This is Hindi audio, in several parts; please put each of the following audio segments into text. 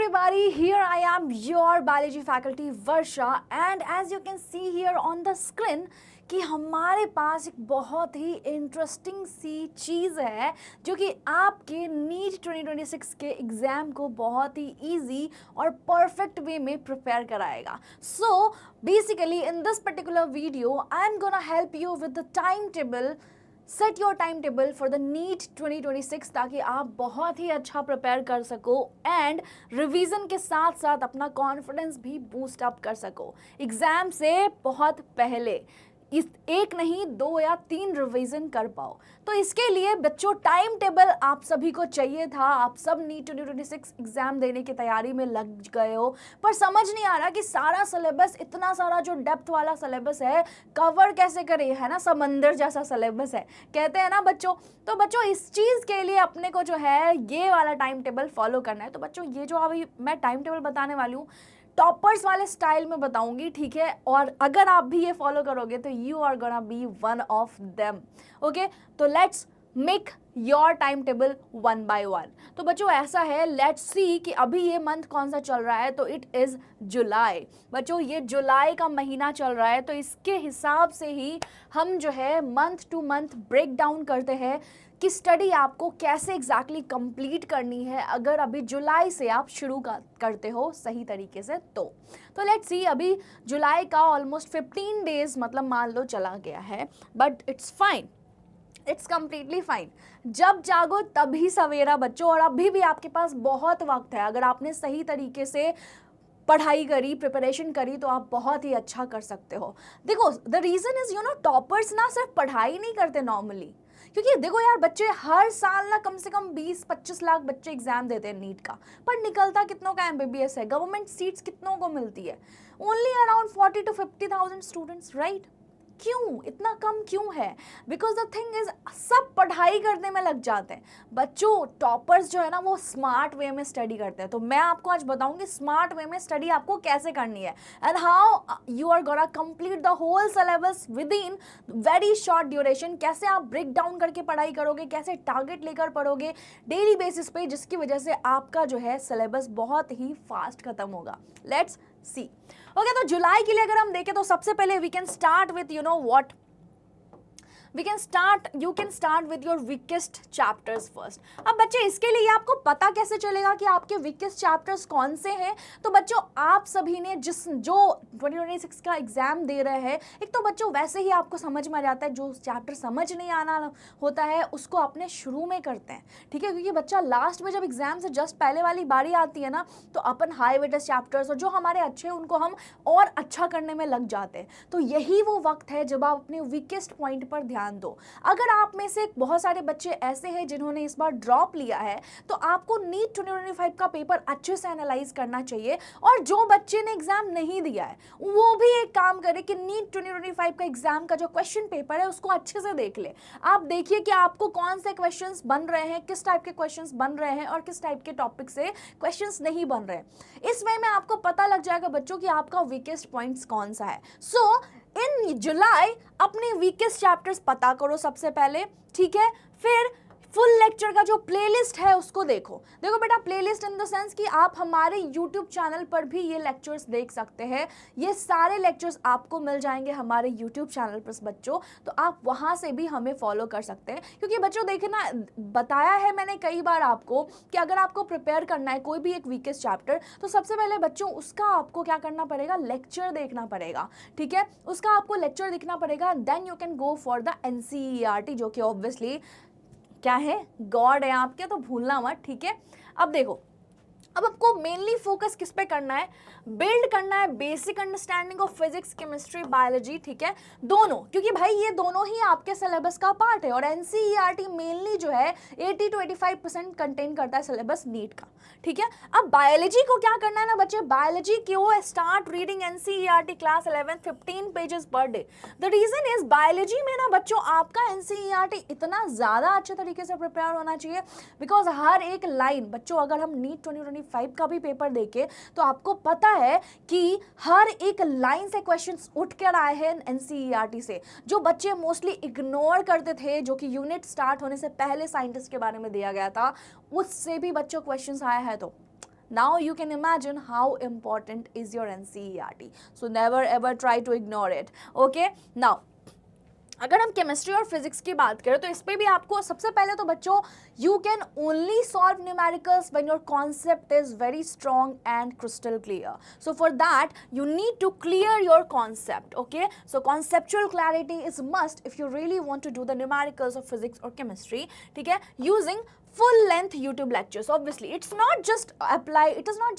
everybody, here I am, your biology faculty Varsha, and as you can see here on the screen कि हमारे पास एक बहुत ही इंटरेस्टिंग सी चीज़ है जो कि आपके नीट 2026 के एग्ज़ाम को बहुत ही इजी और परफेक्ट वे में प्रिपेयर कराएगा. So basically in this particular video I am gonna help you with the time table. Set your time table for the NEET 2026 ताकि आप बहुत ही अच्छा प्रिपेयर कर सको एंड रिवीजन के साथ साथ अपना कॉन्फिडेंस भी बूस्ट अप कर सको एग्ज़ाम से बहुत पहले. इस एक नहीं 2 या 3 रिवीजन कर पाओ. तो इसके लिए बच्चों टाइम टेबल आप सभी को चाहिए था. आप सब नीट 2026 एग्जाम देने की तैयारी में लग गए हो, पर समझ नहीं आ रहा कि सारा सिलेबस, इतना सारा जो डेप्थ वाला सिलेबस है, कवर कैसे करें, है ना. समंदर जैसा सिलेबस है कहते हैं ना बच्चों. तो बच्चों इस चीज़ के लिए अपने को जो है ये वाला टाइम टेबल फॉलो करना है. तो बच्चों ये जो अभी मैं टाइम टेबल बताने वाली हूँ टॉपर्स वाले स्टाइल में बताऊंगी, ठीक है. और अगर आप भी ये फॉलो करोगे तो you are gonna be one of them. Okay, तो let's make your time table 1 by 1. तो बच्चों ऐसा है, लेट्स सी कि अभी ये मंथ कौन सा चल रहा है. तो इट इज़ जुलाई. बच्चों ये जुलाई का महीना चल रहा है, तो इसके हिसाब से ही हम जो है month to month break down करते हैं कि स्टडी आपको कैसे एग्जैक्टली कंप्लीट करनी है अगर अभी जुलाई से आप शुरू करते हो सही तरीके से. तो लेट्स सी, अभी जुलाई का ऑलमोस्ट 15 डेज मतलब मान लो चला गया है, but it's fine, it's completely fine. जब जागो तभी सवेरा बच्चों, और अभी भी आपके पास बहुत वक्त है. अगर आपने सही तरीके से पढ़ाई करी, प्रिपरेशन करी, तो आप बहुत ही अच्छा कर सकते हो. देखो द रीज़न इज़ टॉपर्स ना सिर्फ पढ़ाई नहीं करते नॉर्मली, क्योंकि देखो यार बच्चे हर साल ना कम से कम 20-25 लाख बच्चे एग्जाम देते हैं नीट का, पर निकलता कितनों का एमबीबीएस है. गवर्नमेंट सीट्स कितनों को मिलती है? Only around 40 to 50,000 students, right. क्यों इतना कम क्यों है? बिकॉज द थिंग इज सब पढ़ाई करने में लग जाते हैं. बच्चों टॉपर्स जो है ना वो स्मार्ट वे में स्टडी करते हैं. तो मैं आपको आज बताऊंगी स्मार्ट वे में स्टडी आपको कैसे करनी है and how you are gonna complete the whole syllabus within very short duration. कैसे आप ब्रेक डाउन करके पढ़ाई करोगे, कैसे टारगेट लेकर पढ़ोगे डेली बेसिस पे, जिसकी वजह से आपका जो है सिलेबस बहुत ही फास्ट खत्म होगा. Let's see. ओके, तो जुलाई के लिए अगर हम देखें तो सबसे पहले we can start with what you can start with your weakest chapters first. अब बच्चे इसके लिए आपको पता कैसे चलेगा कि आपके weakest chapters कौन से हैं? तो बच्चों आप सभी ने जो 2026 का एग्जाम दे रहे हैं, एक तो बच्चों वैसे ही आपको समझ में आ जाता है, जो चैप्टर समझ नहीं आना होता है उसको अपने शुरू में करते हैं, ठीक है. क्योंकि बच्चा लास्ट में जब एग्जाम से जस्ट पहले वाली बारी आती है ना, तो अपन हाई वेटेज चैप्टर्स और जो हमारे अच्छे हैं उनको हम और अच्छा करने में लग जाते हैं. तो यही वो वक्त है जब आप अपने वीकेस्ट पॉइंट पर ध्यान दो. अगर आप में से बहुत सारे बच्चे ऐसे हैं जिन्होंने इस बार ड्रॉप लिया है, तो आपको नीट 2025 का पेपर अच्छे से एनालाइज करना चाहिए. और जो बच्चे ने एग्जाम नहीं दिया है वो भी एक काम करे कि नीट 2025 का एग्जाम का जो क्वेश्चन पेपर है उसको अच्छे से देख ले. आप देखिए कि आपको कौन से क्वेश्चंस बन रहे हैं, किस टाइप के क्वेश्चंस बन रहे हैं और किस टाइप के टॉपिक से क्वेश्चंस नहीं बन रहे. इस वे में आपको पता लग जाएगा बच्चों कि आपका वीकेस्ट पॉइंट्स कौन सा है. सो इन जुलाई अपने वीकेस्ट चैप्टर्स पता करो सबसे पहले, ठीक है. फिर फुल लेक्चर का जो प्लेलिस्ट है उसको देखो बेटा. प्लेलिस्ट इन द सेंस कि आप हमारे यूट्यूब चैनल पर भी ये लेक्चर्स देख सकते हैं. ये सारे लेक्चर्स आपको मिल जाएंगे हमारे यूट्यूब चैनल पर बच्चों, तो आप वहाँ से भी हमें फॉलो कर सकते हैं. क्योंकि बच्चों देखे ना, बताया है मैंने कई बार आपको कि अगर आपको प्रिपेयर करना है कोई भी एक वीकेस्ट चैप्टर, तो सबसे पहले बच्चों उसका आपको क्या करना पड़ेगा, लेक्चर देखना पड़ेगा, ठीक है. उसका आपको लेक्चर देखना पड़ेगा, then you can go for the NCERT, जो कि ऑब्वियसली क्या है, गॉड है आपके, तो भूलना मत, ठीक है. अब देखो, अब आपको मेनली फोकस किस पे करना है, बिल्ड करना है basic understanding of physics, chemistry, biology, ठीक है, दोनों. क्योंकि भाई ये दोनों ही आपके सिलेबस का पार्ट है. और NCERT मेनली जो है 80 to 85% कंटेन करता है सिलेबस नीट का, ठीक है. अब बायोलॉजी को क्या करना है ना बच्चे, बायोलॉजी क्यों start reading NCERT class 11 15 pages per day. The reason is biology में ना बच्चों आपका NCERT इतना ज़्यादा अच्छे तरीके से प्रिपेयर होना चाहिए, बिकॉज हर एक लाइन बच्चों, अगर हम नीट 2025 का भी पेपर देके तो आपको पता है कि हर एक लाइन से क्वेश्चंस उठ कर आए हैं NCERT से, जो बच्चे मोस्टली इग्नोर करते थे, जो कि यूनिट स्टार्ट होने से पहले साइंटिस्ट के बारे में दिया गया था, उससे भी बच्चों क्वेश्चंस आया है. तो Now you can imagine how important is your NCERT. So never ever try to ignore it. Okay, now अगर हम केमिस्ट्री और फिजिक्स की बात करें तो इस पे भी आपको सबसे पहले तो बच्चों you can only solve numericals when your concept is very strong and crystal clear. So for that you need to clear your concept. Okay, so conceptual clarity is must if you really want to do the numericals of physics और केमिस्ट्री. ठीक है, using full length YouTube lectures. Obviously it is not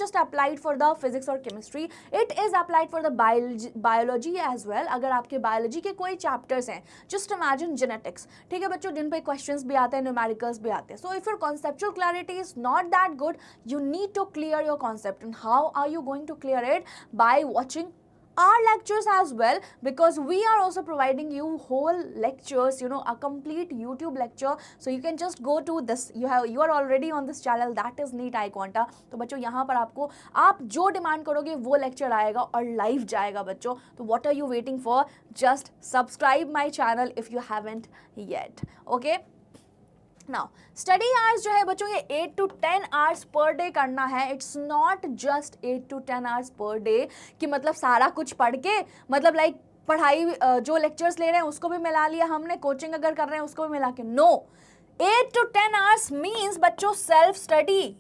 just applied for the physics or chemistry, it is applied for the biology as well. अगर आपके biology के कोई chapters हैं, just imagine genetics, ठीक है बच्चों, जिन पे questions भी आते हैं, numericals भी आते हैं. So if your conceptual clarity is not that good, you need to clear your concept. And how are you going to clear it? By watching our lectures as well, because we are also providing you whole lectures, you know, a complete YouTube lecture. So you can just go to this, you are already on this channel, that is NEET iQuanta. तो बच्चों यहाँ पर आपको आप जो डिमांड करोगे वो लेक्चर आएगा और लाइव जाएगा बच्चों. तो what are you waiting for? Just subscribe my channel if you haven't yet. Okay. Now study hours जो है बच्चों ये 8 to 10 आवर्स पर डे करना है. It's not just 8 to 10 hours per day कि मतलब सारा कुछ पढ़ के मतलब लाइक पढ़ाई जो लेक्चर्स ले रहे हैं उसको भी मिला लिया हमने, कोचिंग अगर कर रहे हैं उसको भी मिला के. नो, 8 to 10 आवर्स मीन्स बच्चों self study.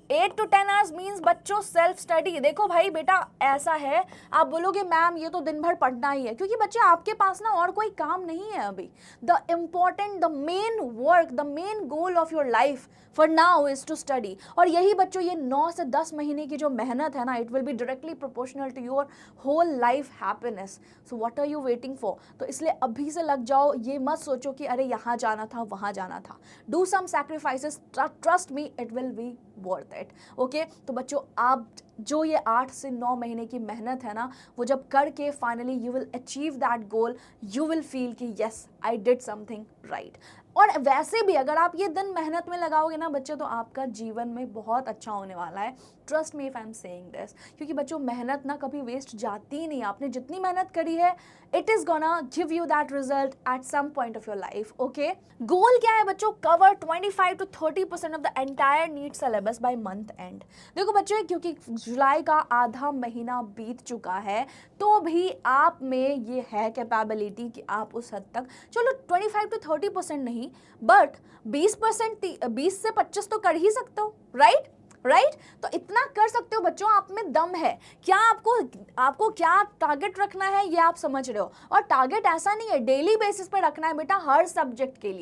8 to 10 hours means बच्चों सेल्फ स्टडी. देखो भाई बेटा ऐसा है, आप बोलोगे मैम ये तो दिन भर पढ़ना ही है, क्योंकि बच्चे आपके पास ना और कोई काम नहीं है अभी. The important, the main work, the main goal of your life for now is to study. और यही बच्चों ये 9 से 10 महीने की जो मेहनत है ना, it will be directly proportional to your whole life happiness. So what are you waiting for? तो इसलिए अभी से लग जाओ. ये मत सोचो कि अरे यहाँ जाना था वहाँ जाना था. Do some sacrifices, trust me it will be worth it. Okay, तो बच्चों आप जो ये 8 से 9 महीने की मेहनत है ना, वो जब करके finally you will achieve that goal, you will feel कि yes I did something right. और वैसे भी अगर आप ये दिन मेहनत में लगाओगे ना बच्चों, तो आपका जीवन में बहुत अच्छा होने वाला है. Trust me if I am saying this, क्योंकि बच्चों मेहनत ना कभी वेस्ट जाती ही नहीं. आपने जितनी मेहनत करी है, it is gonna give you that result at some point of your life. Okay, goal क्या है बच्चों? Cover 25 to 30% of the entire NEET syllabus by month end. देखो बच्चों, क्योंकि जुलाई का आधा महीना बीत चुका है, तो भी आप में ये है कैपेबिलिटी कि आप उस हद तक, चलो 25 to 30% नहीं, बट 20%, 20 से 25 तो कर ही सकते हो. राइट, तो इतना कर सकते हो बच्चों, आप में दम है. क्या आपको क्या टारगेट रखना है ये आप समझ रहे हो. और टारगेट ऐसा नहीं है डेली बेसिस पे रखना है बेटा, हर सब्जेक्ट के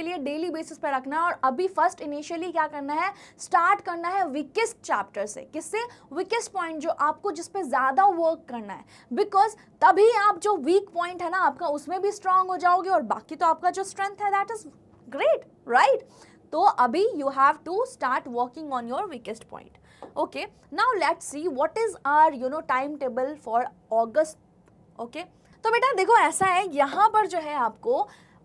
लिए डेली बेसिस पे रखना है. और अभी फर्स्ट इनिशियली क्या करना है, स्टार्ट करना है वीकेस्ट चैप्टर से. किससे? वीकेस्ट पॉइंट, जो आपको जिस पे ज्यादा वर्क करना है. बिकॉज तभी आप जो वीक पॉइंट है ना आपका, उसमें भी स्ट्रांग हो जाओगे, और बाकी तो आपका जो स्ट्रेंथ है दैट इज ग्रेट. राइट, तो अभी you have to start working on your weakest point. Okay, now let's see what is our timetable for August. Okay, तो बेटा देखो ऐसा है, यहाँ पर जो है आपको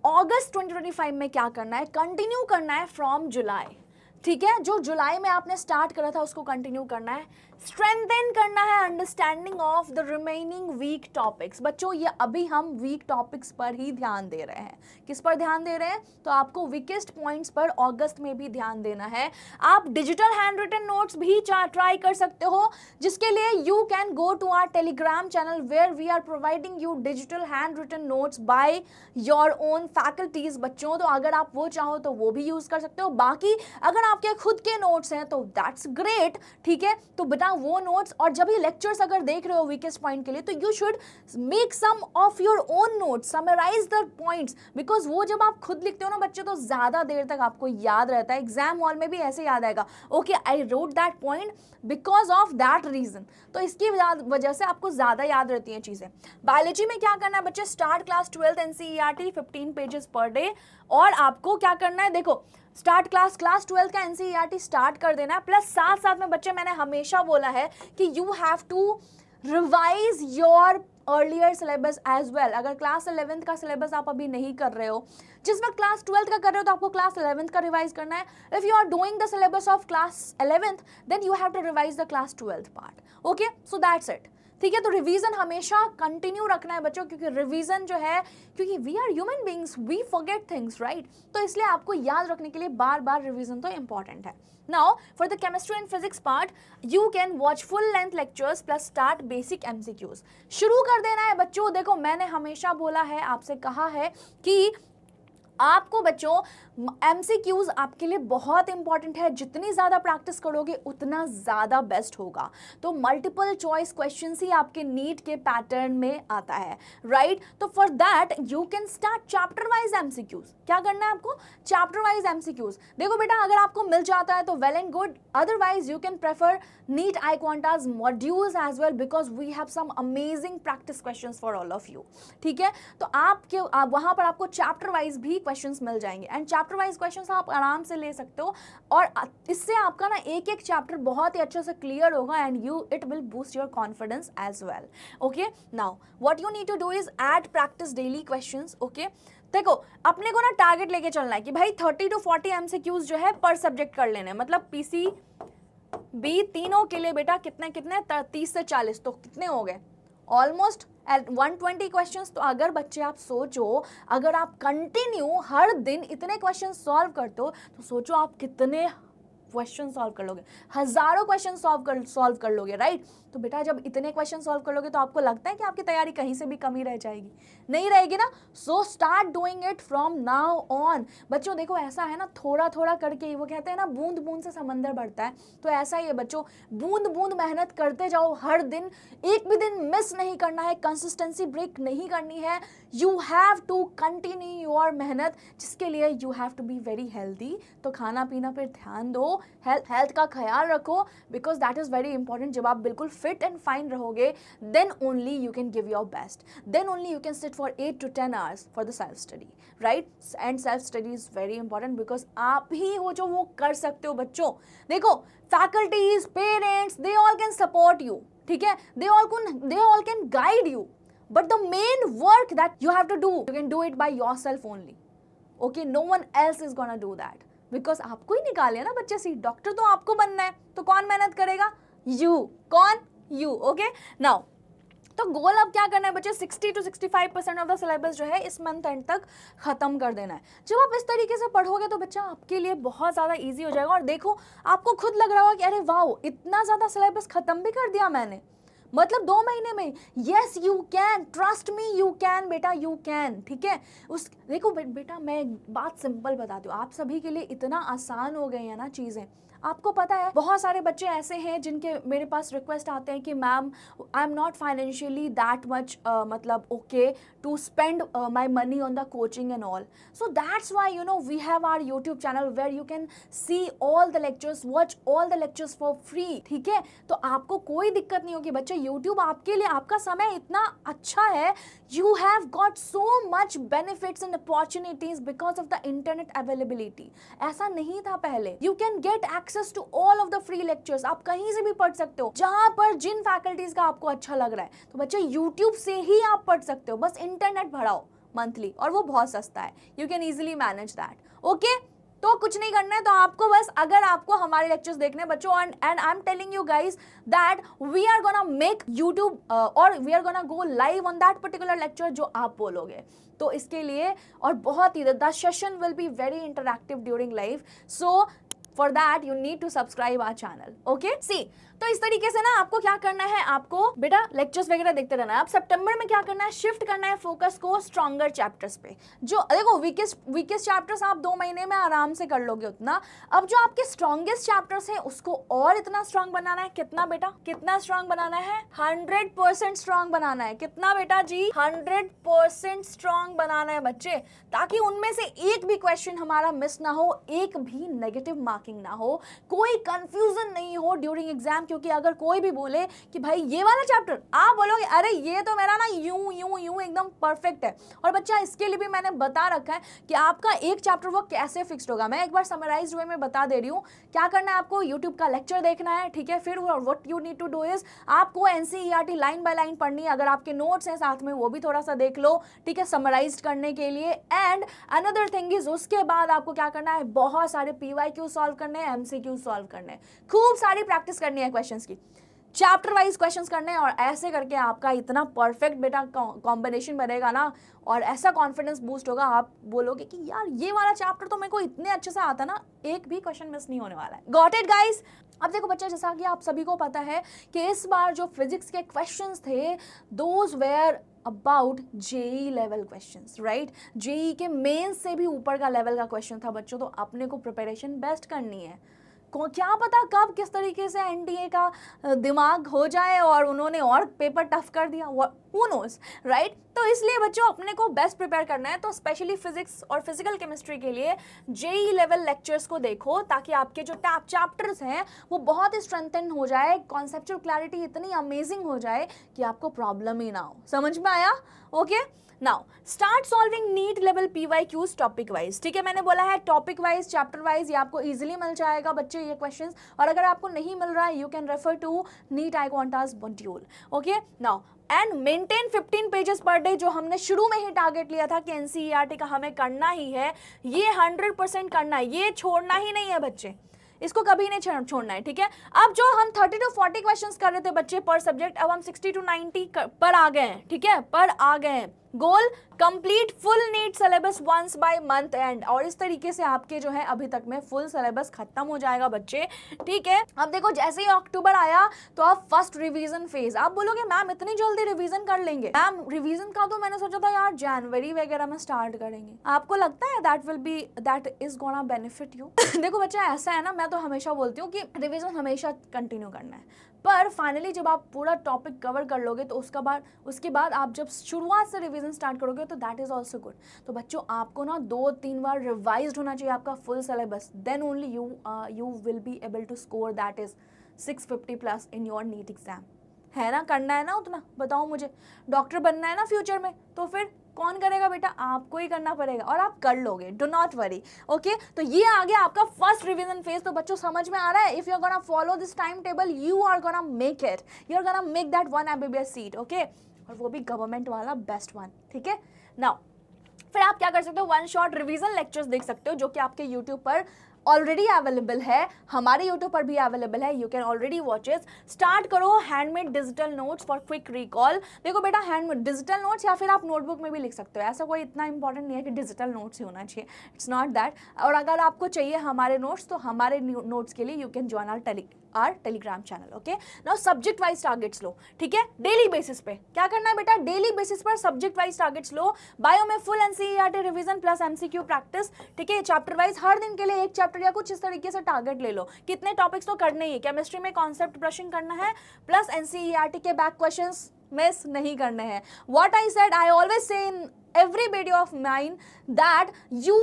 अगस्त 2025 में क्या करना है, कंटिन्यू करना है फ्रॉम जुलाई. ठीक है, जो जुलाई में आपने स्टार्ट करा था उसको कंटिन्यू करना है. स्ट्रेंथन करना है understanding of the remaining weak topics. बच्चों ये अभी हम वीक टॉपिक्स पर ही ध्यान दे रहे हैं. किस पर ध्यान दे रहे हैं? तो आपको वीकेस्ट पॉइंट्स पर अगस्त में भी ध्यान देना है. आप डिजिटल हैंड रिटन नोट्स भी ट्राई कर सकते हो, जिसके लिए you can go to our Telegram channel where we are providing you digital hand written notes by your own faculties. बच्चों तो अगर आप वो चाहो तो वो भी यूज कर सकते हो. बाकी अगर आपके खुद के नोट्स हैं तो दैट्स ग्रेट. ठीक है, तो बेटा वो नोट्स, और जब ये लेक्चर्स अगर देख रहे हो वीकेस्ट पॉइंट के लिए, तो you should make some of your own notes, summarise the points. Because वो जब आप खुद लिखते हो ना बच्चे, तो ज्यादा देर तक आपको याद रहता है. एग्जाम हॉल में भी ऐसे याद आएगा, okay I wrote that point because of that reason. तो इसकी वजह से आपको ज्यादा याद रहती हैं चीजें. बायोलॉजी में क्या करना है बच्चे, start class 12 NCERT 15 pages per day. और आपको क्या करना है, देखो स्टार्ट क्लास 12 का NCERT स्टार्ट कर देना है. प्लस साथ साथ में बच्चे मैंने हमेशा बोला है कि you have to revise your earlier syllabus as well. अगर क्लास 11th का सिलेबस आप अभी नहीं कर रहे हो, जिस वक्त क्लास 12th का कर रहे हो, तो आपको क्लास 11th का रिवाइज करना है. If you are doing the syllabus of class 11th, then you have to revise the class 12th part. Okay, so that's it. ठीक है। तो रिवीजन हमेशा कंटिन्यू रखना है बच्चों, क्योंकि रिवीजन जो है, क्योंकि we are human beings, we forget things, right. तो इसलिए आपको याद रखने के लिए बार बार रिवीजन तो इंपॉर्टेंट है। Now for the chemistry and physics part you can watch full length lectures plus start basic MCQs. शुरू कर देना है बच्चों। देखो मैंने हमेशा बोला है, आपसे कहा है कि आपको बच्चों एमसीक्यूज आपके लिए बहुत इंपॉर्टेंट है। जितनी ज़्यादा प्रैक्टिस करोगे उतना ज़्यादा बेस्ट होगा। तो मल्टीपल चॉइस क्वेश्चंस ही आपके नीट के पैटर्न में आता है, राइट। तो for that you can start chapter wise MCQs. क्या करना है आपको? Chapter wise MCQs. देखो बेटा, अगर आपको मिल जाता है तो well and good, otherwise you can prefer NEET iQuanta's modules as well because we have some amazing practice questions for all of you, ठीक है। तो वहाँ पर आपको चैप्टर वाइज भी क्वेश्चंस मिल जाएंगे एंड चैप्टर वाइज क्वेश्चंस आप आराम से ले सकते हो और इससे आपका ना एक एक चैप्टर बहुत ही अच्छे से क्लियर होगा and it will boost your confidence as well. Okay, now what you need to do is add practice daily questions. Okay, देखो अपने को ना टारगेट लेके चलना है कि भाई 30 to 40 एमसीक्यूज जो है पर सब्जेक्ट कर लेने, मतलब पीसी बी तीनों के लिए बेटा कितने 30 से 40, तो कितने हो गए? Almost 120 questions. तो अगर बच्चे आप सोचो, अगर आप कंटिन्यू हर दिन इतने क्वेश्चन सॉल्व करते हो तो सोचो आप कितने क्वेश्चन सॉल्व कर लोगे, हजारों क्वेश्चन सॉल्व कर लोगे, राइट। तो बेटा जब इतने क्वेश्चन सॉल्व कर लोगे तो आपको लगता है कि आपकी तैयारी कहीं से भी कमी रह जाएगी? नहीं रहेगी ना। So start doing it from now on. बच्चों देखो ऐसा है ना, थोड़ा थोड़ा करके, वो कहते हैं ना बूंद बूंद से समंदर बढ़ता है, तो ऐसा ही है बच्चों, बूंद बूंद मेहनत करते जाओ हर दिन, एक भी दिन मिस नहीं करना है, कंसिस्टेंसी ब्रेक नहीं करनी है। You have to continue your मेहनत, जिसके लिए you have to be very healthy. तो खाना पीना पर ध्यान दो, हेल्थ का ख्याल रखो, because that is very important. जब आप बिल्कुल फिट एंड फाइन रहोगे then only you can give your best, then only you can sit for 8 to 10 hours for the self study, right. And self study is very important because आप ही हो जो वो कर सकते हो बच्चों। देखो faculties, parents, they all can support you, ठीक है, they all can guide you, but the main work that you have to do, you can do it by yourself only. Okay, no one else is gonna do that because आपको ही निकाले ना बच्चे सीट, डॉक्टर तो आपको बनना है, तो कौन मेहनत करेगा? You. कौन? You. Okay, now तो गोल अब क्या करना है बच्चे? 60 to 65% ऑफ द सिलेबस जो है इस मंथ एंड तक खत्म कर देना है। जब आप इस तरीके से पढ़ोगे तो बच्चा आपके लिए बहुत ज़्यादा इजी हो जाएगा। और देखो आपको खुद लग रहा होगा कि अरे वाह, इतना ज़्यादा सिलेबस खत्म भी कर दिया मैंने, मतलब 2 महीने में। Yes you can, trust me you can बेटा, यू कैन, ठीक है। देखो बेटा मैं एक बात सिंपल बताती हूँ, आप सभी के लिए इतना आसान हो गई है ना चीज़ें। आपको पता है बहुत सारे बच्चे ऐसे हैं जिनके मेरे पास रिक्वेस्ट आते हैं कि ma'am I am not financially that much मतलब okay to spend my money on the coaching and all. So that's why you know we have our YouTube channel where you can see all the lectures, watch all the lectures for free, ठीक है। तो आपको कोई दिक्कत नहीं होगी बच्चे, यूट्यूब आपके लिए, आपका समय इतना अच्छा है, you have got so much benefits and opportunities because of the internet availability. ऐसा नहीं था पहले। You can get access to all of the free lectures, आप कहीं से भी पढ़ सकते हो, जहां पर जिन फैकल्टीज का आपको अच्छा लग रहा है। तो बच्चे यूट्यूब से ही आप पढ़ सकते हो, बस इंटरनेट भराओ मंथली, और वो बहुत सस्ता है, you can easily manage that. Okay, तो कुछ नहीं करना है, तो आपको बस अगर आपको हमारे लेक्चर्स देखने हैं बच्चों, and I am telling you guys that we are gonna make YouTube और we are gonna go live on that particular lecture जो आप बोलोगे। तो इसके लिए और बहुत ही the session will be very interactive during live, so for that you need to subscribe our channel. Okay, see तो इस तरीके से ना आपको क्या करना है, आपको बेटा लेक्चर्स वगैरह देखते रहना है। अब सितंबर में क्या करना है, शिफ्ट करना है फोकस को स्ट्रॉन्गर चैप्टर्स पे। जो देखो वीकेस्ट चैप्टर्स आप 2 महीने में आराम से कर लोगे उतना। अब जो आपके स्ट्रॉन्गेस्ट चैप्टर्स हैं उसको और इतना स्ट्रॉन्ग बनाना है। कितना बेटा, कितना स्ट्रॉन्ग बनाना है? 100% स्ट्रॉन्ग बनाना है। कितना बेटा जी? 100% स्ट्रॉन्ग बनाना है बच्चे, ताकि उनमें से एक भी क्वेश्चन हमारा मिस ना हो, एक भी नेगेटिव मार्किंग ना हो, कोई कंफ्यूजन नहीं हो ड्यूरिंग एग्जाम। क्योंकि अगर कोई भी बोले कि भाई ये वाला चैप्टर, आप बोलोगे अरे ये तो मेरा ना यूं यूं यूं एकदम परफेक्ट है। और बच्चा इसके लिए भी मैंने बता रखा है कि आपका एक चैप्टर वो कैसे फिक्स्ड होगा। मैं एक बार समराइज्ड वे में बता दे रही हूँ। क्या करना है आपको, यूट्यूब का लेक्चर देखना है, ठीक है। फिर what you need to do is आपको एनसीईआरटी लाइन बाय लाइन पढ़नी है। अगर आपके नोट्स हैं साथ में वो भी थोड़ा सा देख लो, ठीक है, समराइज करने के लिए। एंड अनदर थिंग इज उसके बाद आपको क्या करना है, बहुत सारे पीवाईक्यू सॉल्व करने हैं, एमसीक्यू सॉल्व करने हैं, खूब सारी प्रैक्टिस करनी है क्वेश्चंस की। चैप्टर वाइज क्वेश्चंस करने हैं और ऐसे करके आपका इतना परफेक्ट बेटा कॉम्बिनेशन बनेगा ना, और ऐसा कॉन्फिडेंस बूस्ट होगा, आप बोलोगे कि यार ये वाला चैप्टर तो मेरे को इतने अच्छे से आता ना, एक भी क्वेश्चन मिस नहीं होने वाला है। Got it guys? अब देखो बच्चे, जैसा कि आप सभी को पता है कि इस बार जो फिजिक्स के क्वेश्चंस थे those were about JEE level questions, right? JEE के मेन से भी ऊपर का लेवल का क्वेश्चन था बच्चों, तो अपने को प्रिपरेशन बेस्ट करनी है। क्या पता कब किस तरीके से एनडीए का दिमाग हो जाए और उन्होंने और पेपर टफ कर दिया, हु नोस, राइट? तो इसलिए बच्चों अपने को बेस्ट प्रिपेयर करना है, तो स्पेशली फिजिक्स और फिजिकल केमिस्ट्री के लिए जेई लेवल लेक्चर्स को देखो, ताकि आपके जो चैप्टर्स हैं वो बहुत ही स्ट्रेंथन हो जाए, कॉन्सेप्चुअल क्लैरिटी इतनी अमेजिंग हो जाए कि आपको प्रॉब्लम ही ना हो। समझ में आया? Okay, now start solving NEET level PYQs topic wise. ठीक है, मैंने बोला है टॉपिक वाइज, चैप्टर वाइज, ये आपको इजीली मिल जाएगा बच्चे ये क्वेश्चंस, और अगर आपको नहीं मिल रहा है you can refer to NEET iQuantas module. Okay, now and maintain 15 pages per day, जो हमने शुरू में ही टारगेट लिया था कि NCERT का हमें करना ही है, ये 100% करना है, ये छोड़ना ही नहीं है बच्चे, इसको कभी नहीं छोड़ना है। ठीक है, अब जो हम 30 to 40 क्वेश्चंस कर रहे थे बच्चे पर सब्जेक्ट, अब हम 60 to 90 पर आ गए हैं। ठीक है, पर आ गए हैं। Goal complete full NEET syllabus once by month end, और इस तरीके से आपके जो है अभी तक में फुल सिलेबस खत्म हो जाएगा बच्चे। ठीक है, अब देखो जैसे ही अक्टूबर आया तो आप फर्स्ट रिवीजन फेज, आप बोलोगे मैम इतनी जल्दी रिवीजन कर लेंगे? मैम रिवीजन का तो मैंने सोचा था यार जनवरी वगैरह में स्टार्ट करेंगे, आपको लगता है that is gonna benefit you? देखो बच्चा ऐसा है ना, मैं तो हमेशा बोलती हूँ कि रिवीजन हमेशा कंटिन्यू करना है, पर फाइनली जब आप पूरा टॉपिक कवर कर लोगे तो उसके बाद आप जब शुरुआत से रिवीजन स्टार्ट करोगे तो दैट इज ऑल्सो गुड। तो बच्चों आपको ना 2-3 बार रिवाइज होना चाहिए आपका full syllabus, then only you will be able to score that is 650+ in your NEET exam. है ना, करना है ना उतना, बताओ मुझे, डॉक्टर बनना है ना फ्यूचर में, तो फिर कौन करेगा बेटा? आपको ही करना पड़ेगा, और आप कर लोगे, डू नॉट वरी। ओके, तो ये आ गया आपका फर्स्ट रिवीजन फेज। तो बच्चों समझ में आ रहा है, if you are gonna follow this time table you are gonna make it, you are gonna make that 1 MBBS seat. Okay, और वो भी गवर्नमेंट वाला बेस्ट वन। ठीक है, नाउ फिर आप क्या कर सकते हो, वन शॉट रिवीजन लेक्चर्स देख सकते हो, जो कि आपके यूट्यूब पर ऑलरेडी अवेलेबल है, हमारे यूट्यूब पर भी अवेलेबल है, you can already watch it. Start करो handmade digital notes for quick recall. देखो बेटा, हैंडमेड डिजिटल नोट्स या फिर आप नोटबुक में भी लिख सकते हो, ऐसा कोई इतना इंपॉर्टेंट नहीं है कि डिजिटल नोट्स ही होना चाहिए, इट्स नॉट दैट। और अगर आपको चाहिए हमारे नोट्स तो हमारे नोट्स के लिए you can join our Telegram channel. Okay, now subject wise targets लो। ठीक है, डेली बेसिस पे क्या करना है बेटा, डेली बेसिस पर सब्जेक्ट वाइज टारगेट्स लो। बायो में full NCERT revision plus MCQ practice. ठीक है, चैप्टर वाइज हर दिन के लिए एक चैप्टर या कुछ इस तरीके से टारगेट ले लो। कितने टॉपिक्स तो करने ही है, केमिस्ट्री में कॉन्सेप्ट ब्रशिंग करना है, प्लस NCERT के बैक क्वेश्चंस मिस नहीं करने हैं। What I said, I always say in every video of mine that you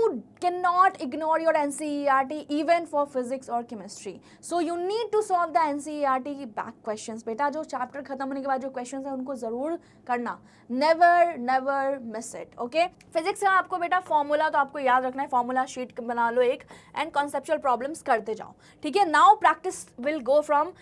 cannot ignore your NCERT even for physics or chemistry, so you need to solve the NCERT की back questions। बेटा जो चैप्टर खत्म होने के बाद जो क्वेश्चंस है उनको जरूर करना, never miss it। Okay, physics का आपको बेटा फॉर्मूला तो आपको याद रखना है, फॉर्मूला शीट बना लो एक, एंड कॉन्सेप्चुअल प्रॉब्लम्स करते जाओ। ठीक है, now practice will go from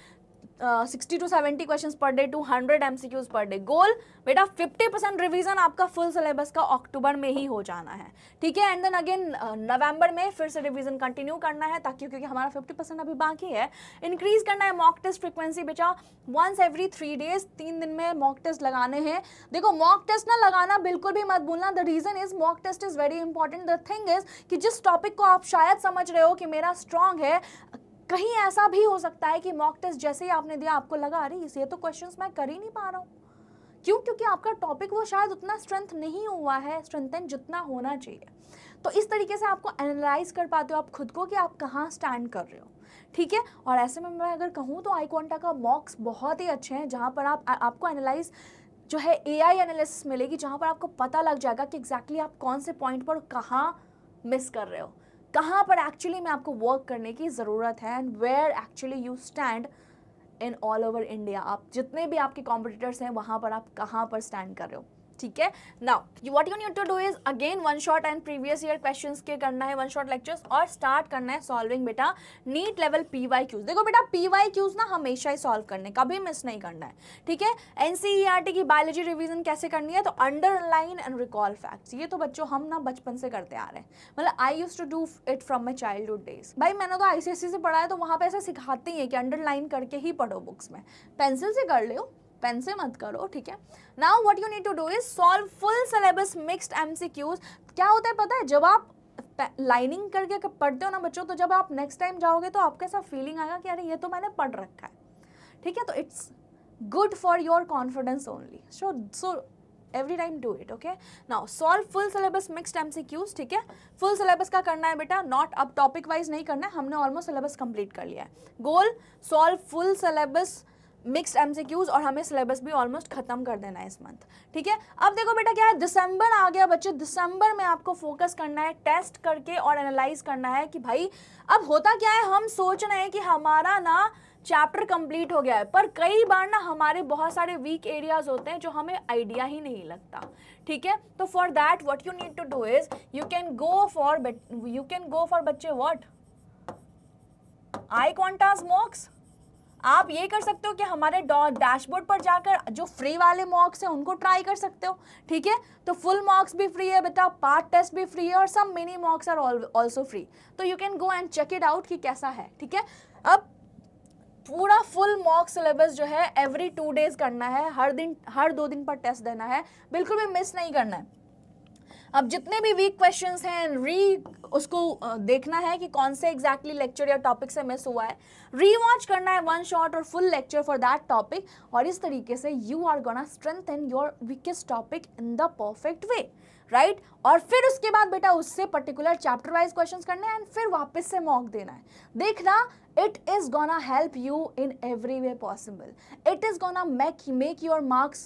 60 to 70 questions per day to 100 MCQs per day. Goal बेटा 50% रिवीजन आपका फुल सिलेबस का अक्टूबर में ही हो जाना है। ठीक है, एंड देन अगेन नवंबर में फिर से रिवीजन कंटिन्यू करना है, ताकि क्योंकि हमारा 50% अभी बाकी है। इंक्रीज करना है मॉक टेस्ट फ्रीक्वेंसी बेटा, वंस एवरी 3 days, 3 दिन में मॉक टेस्ट लगाने हैं। देखो मॉक टेस्ट ना लगाना बिल्कुल भी मत भूलना, the reason is mock test is very important. The thing is कि जिस टॉपिक को आप शायद समझ रहे हो कि मेरा स्ट्रांग है, कहीं ऐसा भी हो सकता है कि मॉक टेस्ट जैसे ही आपने दिया आपको लगा अरे ये तो क्वेश्चंस मैं कर ही नहीं पा रहा हूँ। क्यों? क्योंकि आपका टॉपिक वो शायद उतना स्ट्रेंथ नहीं हुआ है, स्ट्रेंथन जितना होना चाहिए। तो इस तरीके से आपको एनालाइज कर पाते हो आप खुद को कि आप कहाँ स्टैंड कर रहे हो। ठीक है, और ऐसे में मैं अगर कहूँ तो iQuanta का मॉक्स बहुत ही अच्छे हैं, जहाँ पर आपको एनालाइज जो है AI एनालिसिस मिलेगी, जहाँ पर आपको पता लग जाएगा कि एग्जैक्टली आप कौन से पॉइंट पर कहाँ मिस कर रहे हो, कहाँ पर एक्चुअली में आपको वर्क करने की ज़रूरत है, and where actually you stand in all over India. आप जितने भी आपके कॉम्पिटिटर्स हैं वहाँ पर आप कहाँ पर स्टैंड कर रहे हो। ठीक है। Now what you need to do is again one shot and previous year questions के करना है, वन शॉट लेक्चर्स, और स्टार्ट करना है सॉल्विंग बेटा नीट लेवल पीवाईक्यूज। देखो बेटा पीवाईक्यूज ना हमेशा ही सॉल्व करने, कभी मिस नहीं करना है, ठीक है। एनसीईआरटी की बायोलॉजी रिवीजन कैसे करनी है, तो अंडरलाइन एंड रिकॉल फैक्ट्स, ये तो बच्चों हम ना बचपन से करते आ रहे हैं, मतलब I used to do it from my childhood days. भाई मैंने तो आईसीएसई से पढ़ा है, तो वहाँ पे ऐसा सिखाते ही है कि अंडरलाइन करके ही पढ़ो बुक्स में, पेंसिल से कर लो, पेन से मत करो, ठीक है। Now what you need to do is solve full syllabus mixed MCQs. क्या होता है पता है, जब आप लाइनिंग करके पढ़ते हो ना बच्चों, तो जब आप नेक्स्ट टाइम जाओगे तो आपके साथ फीलिंग आएगा कि अरे ये तो मैंने पढ़ रखा है, ठीक है। तो it's good for your confidence only, so every time do it, okay. Now solve full syllabus mixed MCQs, ठीक है। फुल सिलेबस का करना है बेटा, नॉट अब टॉपिक वाइज नहीं करना है, हमने ऑलमोस्ट सिलेबस कंप्लीट कर लिया है। Goal solve full syllabus mixed MCQs, और हमें सिलेबस भी ऑलमोस्ट खत्म कर देना है इस मंथ, ठीक है। अब देखो बेटा क्या है, दिसंबर आ गया बच्चे, दिसंबर में आपको फोकस करना है टेस्ट करके और एनालाइज करना है कि भाई अब होता क्या है, हम सोच रहे हैं कि हमारा ना चैप्टर कंप्लीट हो गया है, पर कई बार ना हमारे बहुत सारे वीक एरियाज होते हैं जो हमें आइडिया ही नहीं लगता, ठीक है। तो for that what you need to do is you can go for बच्चे व्हाट आई क्वांटास मॉक्स। आप ये कर सकते हो कि हमारे डैशबोर्ड पर जाकर जो फ्री वाले मॉक्स हैं उनको ट्राई कर सकते हो, ठीक है। तो फुल मॉक्स भी फ्री है बेटा, पार्ट टेस्ट भी फ्री है, और सब mini mocks are also free, तो you can go and check it out कि कैसा है, ठीक है। अब पूरा फुल मॉक सिलेबस जो है एवरी 2 days करना है, हर 2 दिन पर टेस्ट देना है, बिल्कुल भी मिस नहीं करना है। अब जितने भी वीक क्वेश्चंस हैं उसको देखना है कि कौन से एग्जैक्टली लेक्चर या टॉपिक से मिस हुआ है, रीवॉच करना है वन शॉट और full lecture for that topic, और इस तरीके से you are gonna strengthen your weakest topic in the perfect way, right. और फिर उसके बाद बेटा उससे पर्टिकुलर चैप्टर वाइज क्वेश्चंस करने हैं एंड फिर वापस से मॉक देना है। देखना it is gonna help you in every way possible, it is gonna make your marks,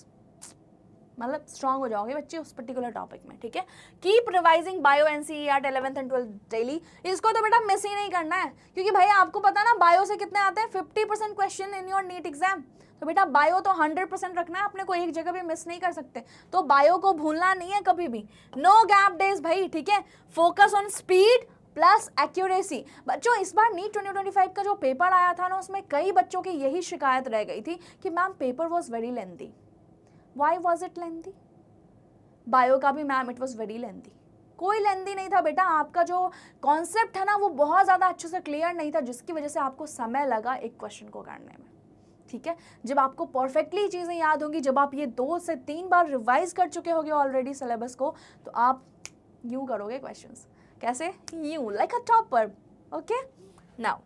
मतलब स्ट्रांग हो जाओगे बच्चे उस पर्टिकुलर टॉपिक में, ठीक है। Keep revising bio NCERT 11th and 12th daily, इसको तो बेटा मिस ही नहीं करना है, क्योंकि भाई आपको पता ना बायो से कितने आते हैं, 50% question in your NEET exam, तो बेटा बायो तो 100% रखना है अपने को, एक जगह भी मिस नहीं कर सकते, तो बायो को भूलना नहीं है कभी भी, नो गैप डेज भाई, ठीक है। Focus on speed plus accuracy. बच्चों इस बार नीट 2025 का जो पेपर आया था ना, उसमें कई बच्चों की यही शिकायत रह गई थी कि ma'am paper was very lengthy. Why was it lengthy? Bio का भी ma'am it was very lengthy, कोई लेंथी नहीं था बेटा, आपका जो कॉन्सेप्ट है ना वो बहुत ज़्यादा अच्छे से क्लियर नहीं था, जिसकी वजह से आपको समय लगा एक क्वेश्चन को करने में, ठीक है। जब आपको परफेक्टली चीज़ें याद होंगी, जब आप ये 2 से 3 बार रिवाइज कर चुके होगे ऑलरेडी सिलेबस को, तो आप यूँ करोगे क्वेश्चंस, कैसे? यूँ like a topper, okay. Now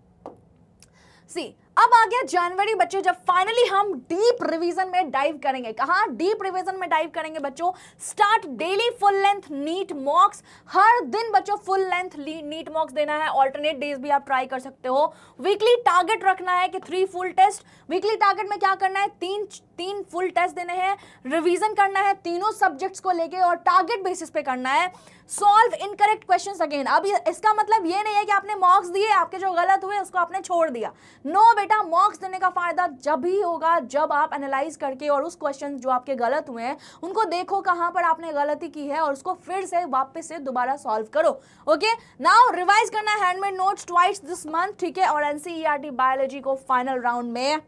see अब आ गया जनवरी बच्चों, जब फाइनली हम डीप रिवीजन में डाइव करेंगे। कहाँ डीप रिवीजन में डाइव करेंगे बच्चों? Start daily full length NEET mocks, हर दिन बच्चों फुल लेंथ नीट मॉक्स देना है, ऑल्टरनेट डेज भी आप ट्राई कर सकते हो। वीकली टारगेट रखना है कि 3 फुल टेस्ट, वीकली टारगेट में क्या करना है, 3 फुल टेस्ट देने हैं, रिवीजन करना है तीनों सब्जेक्ट्स को लेके और टारगेट बेसिस पे करना है। सॉल्व इनकरेक्ट क्वेश्चंस अगेन, अब इसका मतलब ये नहीं है कि आपने मॉक्स दिए, आपके जो गलत हुए उसको आपने छोड़ दिया, नो बेटा, मॉक्स देने का फायदा जब ही होगा जब आप एनालाइज करके और उस क्वेश्चन जो आपके गलत हुए हैं उनको देखो कहां पर आपने गलती की है और उसको फिर से वापस से दोबारा सॉल्व करो, ओके। नाउ रिवाइज करना है handmade notes twice this month, ठीक है, और एनसीईआरटी बायोलॉजी को फाइनल राउंड में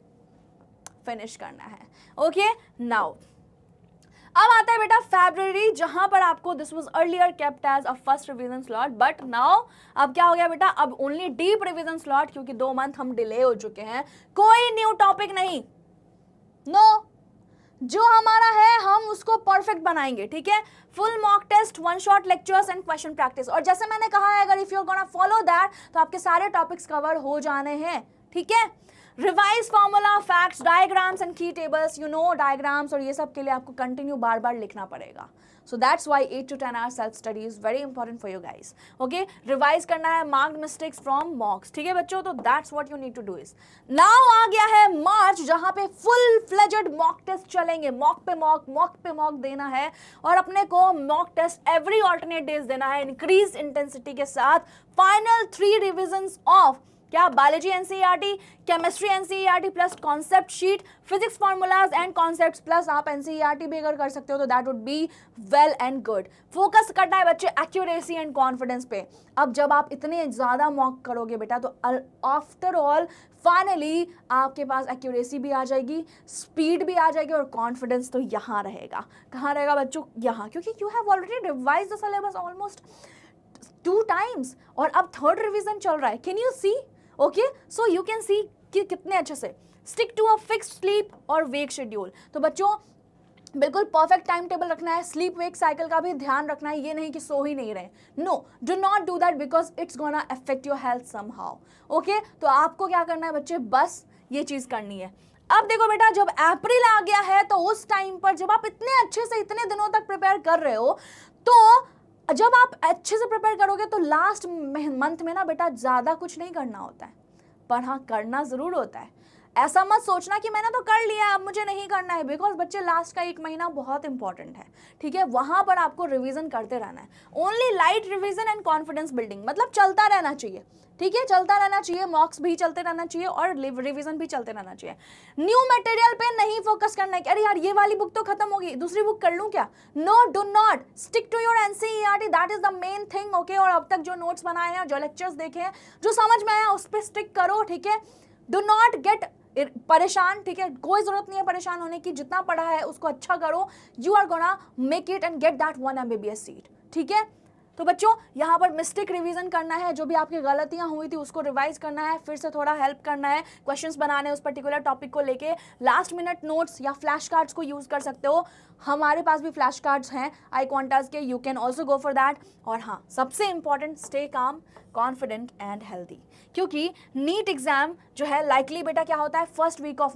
फिनिश करना है, ओके। नाउ अब आता है बेटा फरवरी, जहां पर आपको this was earlier kept as a first revision slot, but now अब क्या हो गया बेटा, अब ओनली डीप रिवीजन स्लॉट, क्योंकि 2 मंथ हम डिले हो चुके हैं। कोई न्यू टॉपिक नहीं, नो, जो हमारा है हम उसको परफेक्ट बनाएंगे, ठीक है। Full mock test, one shot lectures and question practice, और जैसे मैंने कहा है अगर if you are gonna follow that तो आपके सारे टॉपिक्स कवर हो जाने हैं, ठीक है। Revise formula, facts, diagrams and की टेबल्स, यू नो डायग्राम्स और ये सब के लिए आपको कंटिन्यू बार बार लिखना पड़ेगा, so that's why 8 to 10 hours self study is very important for you guys, okay. Revise करना है मार्क्ड मिस्टेक्स फ्रॉम मॉक्स, ठीक है बच्चों, तो that's what you need to do is. Now आ गया है मार्च, जहां पे फुल फ्लेजेड मॉक टेस्ट चलेंगे, मॉक पे मॉक देना है और अपने को mock test every alternate days देना है, इंक्रीज इंटेंसिटी के साथ। फाइनल 3 रिविजन्स ऑफ क्या biology NCERT, chemistry NCERT plus concept sheet, physics formulas and concepts plus आप एनसीईआरटी भी अगर कर सकते हो तो that would be well and good. Focus करना है बच्चे एक्यूरेसी एंड कॉन्फिडेंस पे। अब जब आप इतने ज़्यादा मॉक करोगे बेटा तो आफ्टर ऑल फाइनली आपके पास एक्यूरेसी भी आ जाएगी, स्पीड भी आ जाएगी और कॉन्फिडेंस तो यहाँ रहेगा। कहाँ रहेगा बच्चों? यहाँ, क्योंकि you have already revise the syllabus almost 2 times और अब 3rd रिवीजन चल रहा है। Can you see? Okay, so you can see कि कितने अच्छे से stick to a fixed sleep और वेक शेड्यूल। तो बच्चों बिल्कुल परफेक्ट टाइम टेबल रखना है, स्लीप वेक साइकिल का भी ध्यान रखना है, ये नहीं कि सो ही नहीं रहे। No, do not do that because it's gonna affect your health somehow. Okay, तो आपको क्या करना है बच्चे, बस ये चीज करनी है। अब देखो बेटा, जब अप्रैल आ गया है तो उस टाइम पर जब आप इतने अच्छे से इतने दिनों तक प्रिपेयर कर रहे हो, तो जब आप अच्छे से प्रिपेयर करोगे तो लास्ट मंथ में ना बेटा ज्यादा कुछ नहीं करना होता है, पर हाँ करना जरूर होता है। ऐसा मत सोचना कि मैंने तो कर लिया अब मुझे नहीं करना है, बिकॉज बच्चे लास्ट का 1 महीना बहुत इंपॉर्टेंट है, ठीक है। वहां पर आपको रिवीजन करते रहना है। Only light revision and confidence building, मतलब चलता रहना चाहिए, ठीक है, चलता रहना चाहिए, मॉक्स भी चलते रहना चाहिए और रिवीजन भी चलते रहना चाहिए। न्यू मटेरियल पे नहीं फोकस करना है कि अरे यार ये वाली बुक तो खत्म होगी, दूसरी बुक कर लूं क्या। No, do not, stick to your NCERT, that is the main thing. Okay, और अब तक जो नोट्स बनाए हैं, जो लेक्चर्स देखे हैं, जो समझ में आया उस पर स्टिक करो, ठीक है। डू नॉट गेट परेशान, ठीक है, कोई जरूरत नहीं है परेशान होने की। जितना पढ़ा है उसको अच्छा करो, you are gonna make it and get that 1 MBBS seat, ठीक है। तो बच्चों यहाँ पर मिस्टेक रिवीजन करना है, जो भी आपकी गलतियां हुई थी उसको रिवाइज करना है, फिर से थोड़ा हेल्प करना है, क्वेश्चंस बनाने उस पर्टिकुलर टॉपिक को लेके। लास्ट मिनट नोट्स या फ्लैश कार्ड्स को यूज कर सकते हो, हमारे पास भी फ्लैश कार्ड्स हैं iQuantas के, you can also go for that. और हाँ, सबसे important, stay calm, confident and healthy, क्योंकि नीट एग्जाम जो है लाइकली बेटा क्या होता है, फर्स्ट वीक ऑफ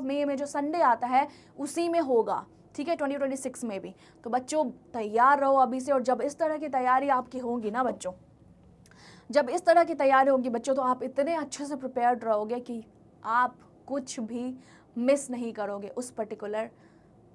मे में जो संडे आता है उसी में होगा, ठीक है, 2026 में भी। तो बच्चों तैयार रहो अभी से, और जब इस तरह की तैयारी आपकी होगी ना बच्चों, जब इस तरह की तैयारी होगी बच्चों, तो आप इतने अच्छे से प्रिपेयर्ड रहोगे कि आप कुछ भी मिस नहीं करोगे उस पर्टिकुलर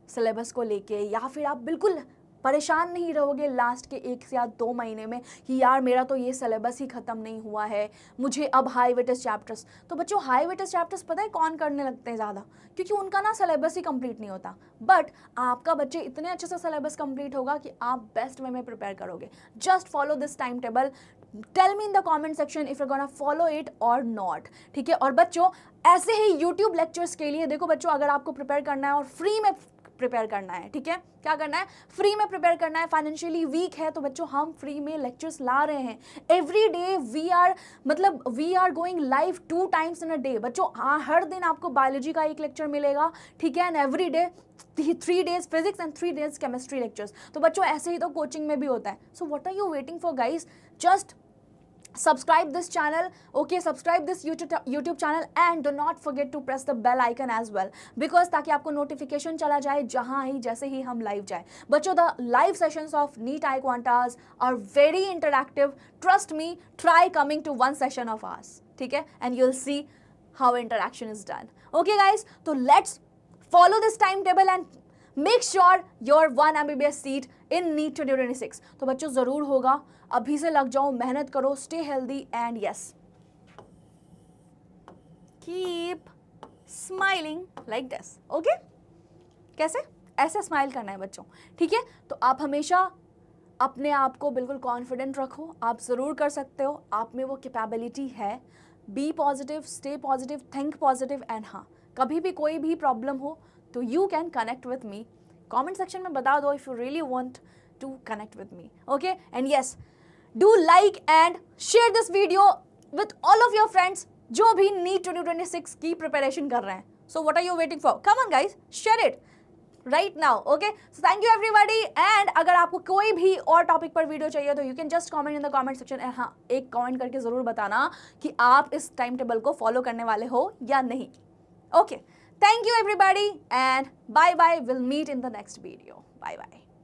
सिलेबस को लेके, या फिर आप बिल्कुल परेशान नहीं रहोगे लास्ट के 1 या 2 महीने में कि यार मेरा तो ये सिलेबस ही ख़त्म नहीं हुआ है, मुझे अब हाई वेटेज चैप्टर्स। तो बच्चों हाई वेटेज चैप्टर्स पता है कौन करने लगते हैं ज़्यादा, क्योंकि उनका ना सिलेबस ही कंप्लीट नहीं होता। बट आपका बच्चे इतने अच्छे से सिलेबस कंप्लीट होगा कि आप बेस्ट वे में प्रिपेयर करोगे। Just follow this time table, tell me in the comment section if you gonna follow it और नॉट, ठीक है। और बच्चों ऐसे ही यूट्यूब लेक्चर्स के लिए देखो बच्चों, अगर आपको प्रिपेयर करना है और फ्री में प्रिपेयर करना है, ठीक है, क्या करना है, फ्री में प्रिपेयर करना है, फाइनेंशियली वीक है तो बच्चों हम फ्री में लेक्चर्स ला रहे हैं every day. We are going live 2 times in a day बच्चों। हर दिन आपको बायोलॉजी का 1 लेक्चर मिलेगा, ठीक है, and every day 3 days physics and 3 days chemistry lectures. तो बच्चों ऐसे ही तो कोचिंग में भी होता है। So what are you waiting for guys, just subscribe this channel, okay, subscribe this YouTube channel and do not forget to press the bell icon as well, because ताकि आपको notification चला जाए जहाँ ही जैसे ही हम live जाए। बच्चों the live sessions of NEET iQuantas are very interactive, trust me, try coming to 1 session of ours, ठीक है, and you'll see how interaction is done, okay guys। तो let's follow this timetable and make sure your 1 MBBS seat in NEET 2026। तो बच्चों जरूर होगा, अभी से लग जाओ, मेहनत करो, stay healthy and yes keep smiling like this, okay. कैसे? ऐसे स्माइल करना है बच्चों, ठीक है। तो आप हमेशा अपने आप को बिल्कुल कॉन्फिडेंट रखो, आप जरूर कर सकते हो, आप में वो कैपेबिलिटी है। Be positive, stay positive, think positive and हाँ, कभी भी कोई भी प्रॉब्लम हो तो you can connect with me, comment section में बता दो if you really want to connect with me, okay। and yes, do like and share this video with all of your friends जो भी NEET 2026 की preparation कर रहे हैं। so what are you waiting for, come on guys, share it right now, okay। so thank you everybody, and अगर आपको कोई भी और टॉपिक पर वीडियो चाहिए तो you can just comment in the comment section, and हाँ एक कमेंट करके ज़रूर बताना कि आप इस टाइम टेबल को फॉलो करने वाले हो या नहीं, okay। Thank you everybody and bye bye, we'll meet in the next video, bye bye।